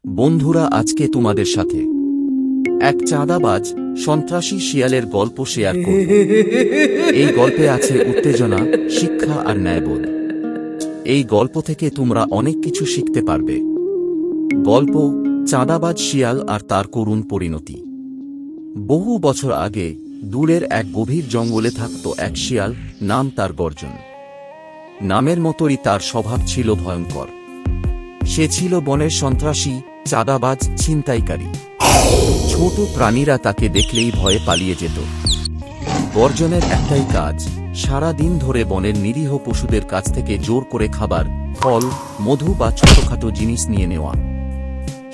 বন্ধুরা, আজকে তোমাদের সাথে এক চাঁদাবাজ সন্ত্রাসী শিয়ালের গল্প শেয়ার করব। এই গল্পে আছে উত্তেজনা, শিক্ষা আর ন্যায়বোধ। এই গল্প থেকে তোমরা অনেক কিছু শিখতে পারবে। গল্প: চাঁদাবাজ শিয়াল আর তার করুণ পরিণতি। বহু বছর আগে দূরের এক গভীর জঙ্গলে থাকত এক শিয়াল, নাম তার গর্জন। নামের মতোই তার স্বভাব ছিল ভয়ঙ্কর। সে ছিল বনের সন্ত্রাসী, চাঁদাবাজ, ছিনতাইকারী। ছোট প্রাণীরা তাকে দেখলেই ভয়ে পালিয়ে যেত। গর্জনের একটাই কাজ, সারা দিন ধরে বনের নিরীহ পশুদের কাছ থেকে জোর করে খাবার, ফল, মধু বা ছোটখাটো জিনিস নিয়ে নেওয়া।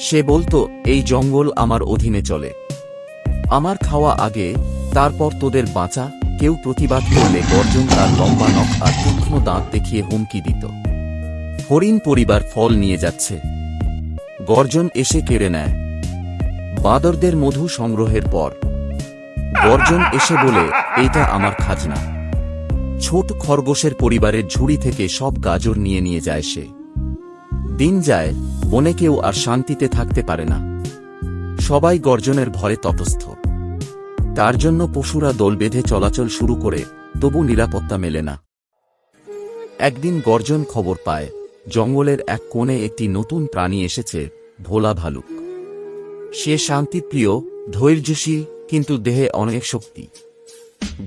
সে বলতো, এই জঙ্গল আমার অধীনে চলে, আমার খাওয়া আগে, তারপর তোদের বাঁচা। কেউ প্রতিবাদ করলে গর্জন তার লম্বা নখ আর তীক্ষ্ণ দাঁত দেখিয়ে হুমকি দিত। হরিণ পরিবার ফল নিয়ে যাচ্ছে, গর্জন এসে কেড়ে নেয়। বাঁদরদের মধু সংগ্রহের পর গর্জন এসে বলে, এইটা আমার খাজনা। ছোট খরগোশের পরিবারের ঝুড়ি থেকে সব গাজর নিয়ে নিয়ে যায় সে। দিন যায়, বনে কেউ আর শান্তিতে থাকতে পারে না। সবাই গর্জনের ভয়ে তটস্থ। তার জন্য পশুরা দল বেঁধে চলাচল শুরু করে, তবু নিরাপত্তা মেলে না। একদিন গর্জন খবর পায়, জঙ্গলের এক কোণে একটি নতুন প্রাণী এসেছে, ভোলা ভালুক। সে শান্তিপ্রিয়, ধৈর্যশীল, কিন্তু দেহে অনেক শক্তি।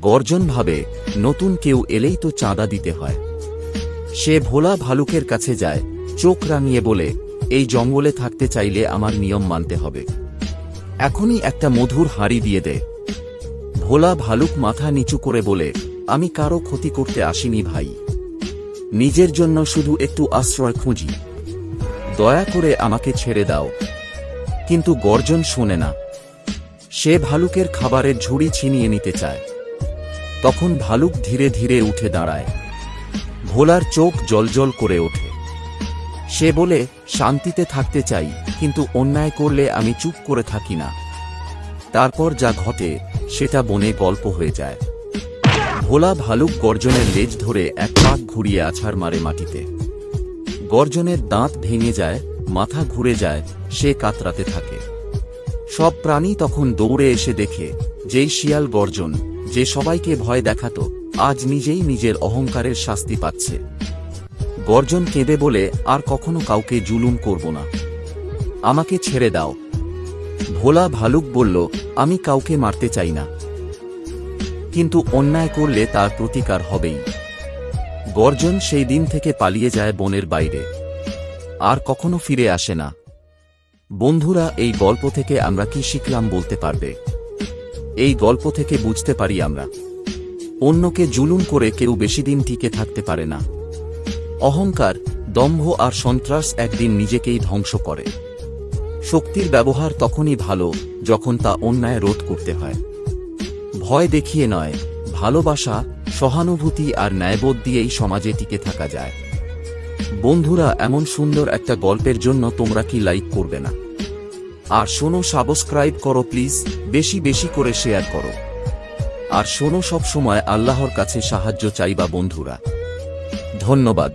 গর্জন ভাবে, নতুন কেউ এলেই তো চাঁদা দিতে হয়। সে ভোলা ভালুকের কাছে যায়, চোখ রাঙিয়ে বলে, এই জঙ্গলে থাকতে চাইলে আমার নিয়ম মানতে হবে। এখনই একটা মধুর হাঁড়ি দিয়ে দে। ভোলা ভালুক মাথা নিচু করে বলে, আমি কারো ক্ষতি করতে আসিনি ভাই, নিজের জন্য শুধু একটু আশ্রয় খুঁজি, দয়া করে আমাকে ছেড়ে দাও। কিন্তু গর্জন শোনে না। সে ভালুকের খাবারের ঝুড়ি ছিনিয়ে নিতে চায়। তখন ভালুক ধীরে ধীরে উঠে দাঁড়ায়। ভোলার চোখ জ্বলজ্বল করে ওঠে। সে বলে, শান্তিতে থাকতে চাই, কিন্তু অন্যায় করলে আমি চুপ করে থাকি না। তারপর যা ঘটে সেটা বনে গল্প হয়ে যায়। ভোলা ভালুক গর্জনের লেজ ধরে এক পাক ঘুরিয়ে আছাড় মারে মাটিতে। গর্জনের দাঁত ভেঙে যায়, মাথা ঘুরে যায়, সে কাতরাতে থাকে। সব প্রাণী তখন দৌড়ে এসে দেখে, যেই শিয়াল গর্জন, যে সবাইকে ভয় দেখাতো, আজ নিজেই নিজের অহংকারের শাস্তি পাচ্ছে। গর্জন কেঁদে বলে, আর কখনো কাউকে জুলুম করব না, আমাকে ছেড়ে দাও। ভোলা ভালুক বলল, আমি কাউকে মারতে চাই না, কিন্তু অন্যায় করলে তার প্রতিকার হবেই। গর্জন সেই দিন থেকে পালিয়ে যায় বনের বাইরে, আর কখনো ফিরে আসে না। বন্ধুরা, এই গল্প থেকে আমরা কি শিখলাম বলতে পারবে? এই গল্প থেকে বুঝতে পারি আমরা, অন্যকে জুলুম করে কেউ বেশি দিন টিকে থাকতে পারে না। অহংকার, দম্ভ আর সন্ত্রাস একদিন নিজেকেই ধ্বংস করে। শক্তির ব্যবহার তখনই ভালো যখন তা অন্যায় রোধ করতে হয়। ভয় দেখিয়ে নয়, ভালোবাসা, সহানুভূতি আর ন্যায়বোধ দিয়েই সমাজে টিকে থাকা যায়। বন্ধুরা, এমন সুন্দর একটা গল্পের জন্য তোমরা কি লাইক করবে না? আর শোনো, সাবস্ক্রাইব করো প্লিজ, বেশি বেশি করে শেয়ার করো। আর শোনো, সব সময় আল্লাহর কাছে সাহায্য চাইবা বন্ধুরা। ধন্যবাদ।